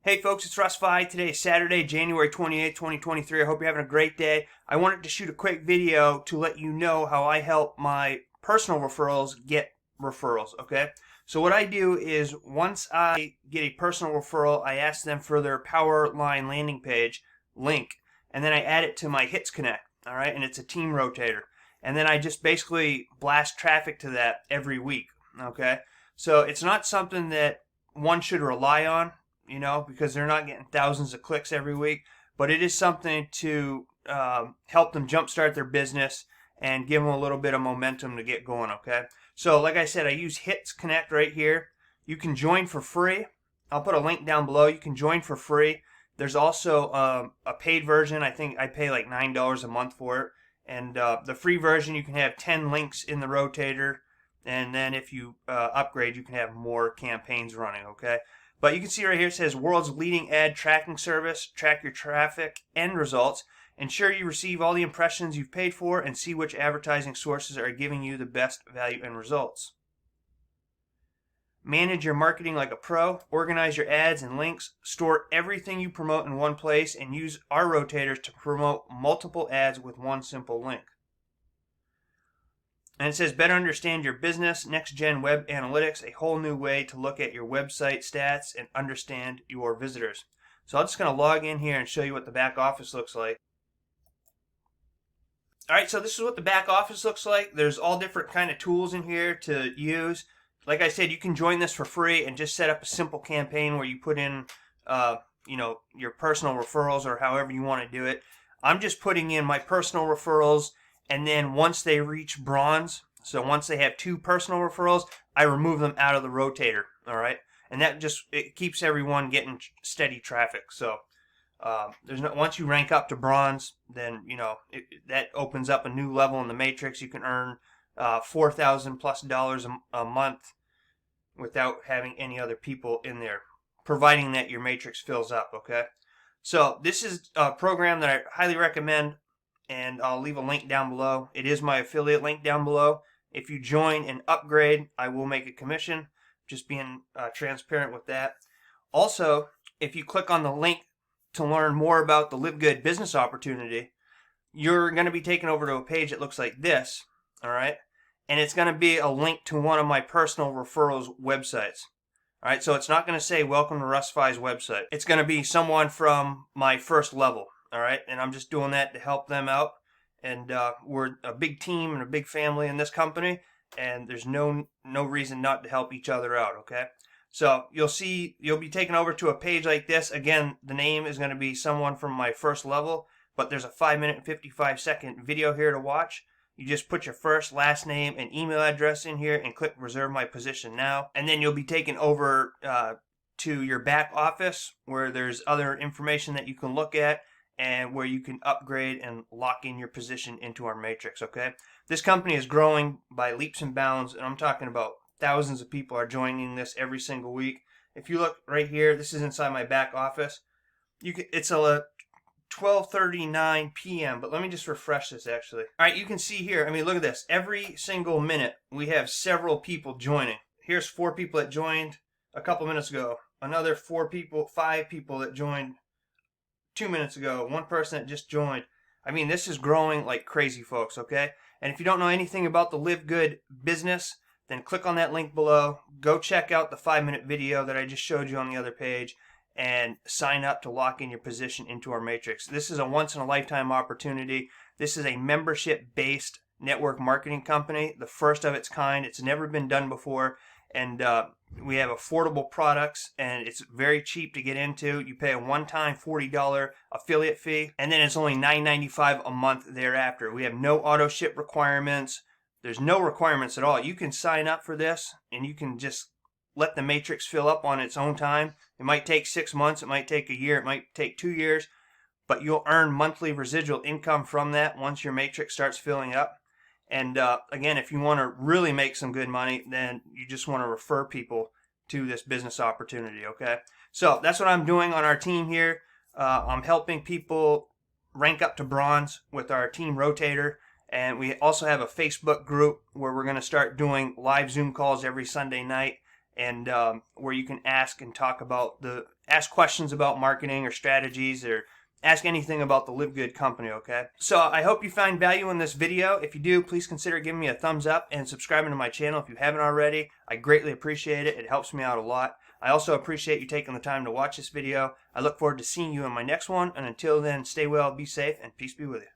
Hey folks, it's Russ. Today is Saturday, January 28th, 2023. I hope you're having a great day. I wanted to shoot a quick video to let you know how I help my personal referrals get referrals, okay? So what I do is once I get a personal referral, I ask them for their power line landing page link, and then I add it to my HitsConnect, all right? And it's a team rotator. And then I just basically blast traffic to that every week, okay? So it's not something that one should rely on, you know, because they're not getting thousands of clicks every week, but it is something to help them jumpstart their business and give them a little bit of momentum to get going, okay? So like I said, I use HitsConnect right here. You can join for free. I'll put a link down below. You can join for free. There's also a paid version. I think I pay like $9 a month for it. And the free version, you can have 10 links in the rotator. And then if you upgrade, you can have more campaigns running, okay? But you can see right here, it says world's leading ad tracking service. Track your traffic and results. Ensure you receive all the impressions you've paid for and see which advertising sources are giving you the best value and results. Manage your marketing like a pro. Organize your ads and links. Store everything you promote in one place and use our rotators to promote multiple ads with one simple link. And it says better understand your business, next-gen web analytics, a whole new way to look at your website stats and understand your visitors. So I'm just going to log in here and show you what the back office looks like. All right, so this is what the back office looks like. There's all different kind of tools in here to use. Like I said, you can join this for free and just set up a simple campaign where you put in, your personal referrals or however you want to do it. I'm just putting in my personal referrals. And then once they reach bronze, so once they have 2 personal referrals, I remove them out of the rotator, all right? And that just, it keeps everyone getting steady traffic. So once you rank up to bronze, then, that opens up a new level in the matrix. You can earn $4,000+ a month without having any other people in there, providing that your matrix fills up, okay? So this is a program that I highly recommend. And I'll leave a link down below. It is my affiliate link down below. If you join and upgrade, I will make a commission. Just being transparent with that. Also, if you click on the link to learn more about the LiveGood business opportunity, you're going to be taken over to a page that looks like this, all right? And it's going to be a link to one of my personal referrals websites. All right, so it's not going to say welcome to Russ Fi's website. It's going to be someone from my first level. All right, and I'm just doing that to help them out. And we're a big team and a big family in this company, and there's no reason not to help each other out, okay? So you'll be taken over to a page like this. Again, the name is going to be someone from my first level, but there's a 5-minute and 55-second video here to watch. You just put your first, last name, and email address in here and click reserve my position now. And then you'll be taken over to your back office where there's other information that you can look at, and where you can upgrade and lock in your position into our matrix, okay? This company is growing by leaps and bounds, and I'm talking about thousands of people are joining this every single week. If you look right here, this is inside my back office. It's a 12:39 p.m., but let me just refresh this actually. All right, you can see here, look at this. Every single minute, we have several people joining. Here's 4 people that joined a couple minutes ago. Another 5 people that joined 2 minutes ago, 1 person that just joined. This is growing like crazy, folks, okay? And if you don't know anything about the LiveGood business, then click on that link below. Go check out the 5-minute video that I just showed you on the other page and sign up to lock in your position into our matrix. This is a once-in-a-lifetime opportunity. This is a membership-based network marketing company, the first of its kind. It's never been done before. And we have affordable products, and it's very cheap to get into. You pay a one-time $40 affiliate fee, and then it's only $9.95 a month thereafter. We have no auto ship requirements. There's no requirements at all. You can sign up for this, and you can just let the matrix fill up on its own time. It might take 6 months. It might take a year. It might take 2 years. But you'll earn monthly residual income from that once your matrix starts filling up. And again, if you want to really make some good money, then you just want to refer people to this business opportunity, okay? So that's what I'm doing on our team here. I'm helping people rank up to bronze with our team rotator. And we also have a Facebook group where we're going to start doing live Zoom calls every Sunday night, and where you can ask and talk about the ask questions about marketing or strategies, or ask anything about the LiveGood company, okay? So I hope you find value in this video. If you do, please consider giving me a thumbs up and subscribing to my channel if you haven't already. I greatly appreciate it. It helps me out a lot. I also appreciate you taking the time to watch this video. I look forward to seeing you in my next one, and until then, stay well, be safe, and peace be with you.